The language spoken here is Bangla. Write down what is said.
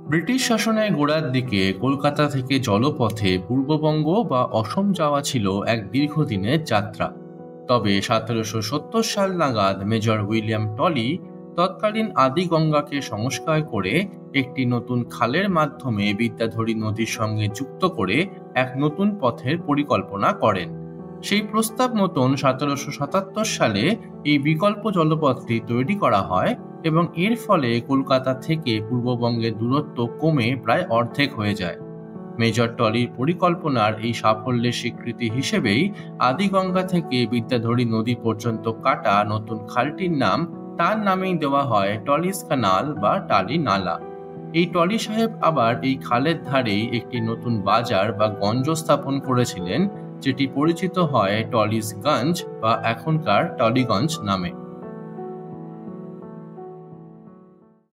ব্রিটিশ শাসনের গোড়ার দিকে কলকাতা থেকে জলপথে পূর্ববঙ্গ বা অসম যাওয়া ছিল এক দীর্ঘদিনের যাত্রা। তবে 1770 সাল নাগাদ মেজর উইলিয়াম টলি তৎকালীন আদি গঙ্গাকে সংস্কার করে একটি নতুন খালের মাধ্যমে বিদ্যাধরী নদীর সঙ্গে যুক্ত করে এক নতুন পথের পরিকল্পনা করেন। সেই প্রস্তাব মতন 1777 সালে এই বিকল্প জলপথটি তৈরি করা হয় এবং এর ফলে কলকাতা থেকে পূর্ববঙ্গের দূরত্ব কমে প্রায় অর্ধেক হয়ে যায়। মেজর টলির পরিকল্পনার এই সাফল্যের স্বীকৃতি হিসেবেই আদিগঙ্গা থেকে বিদ্যাধরী নদী পর্যন্ত কাটা নতুন খালটির নাম তার নামেই দেওয়া হয় টলিস কানাল বা টালি নালা। এই টলি সাহেব আবার এই খালের ধারেই একটি নতুন বাজার বা গঞ্জ স্থাপন করেছিলেন, যেটি পরিচিত হয় টলিসগঞ্জ বা এখনকার টলিগঞ্জ নামে।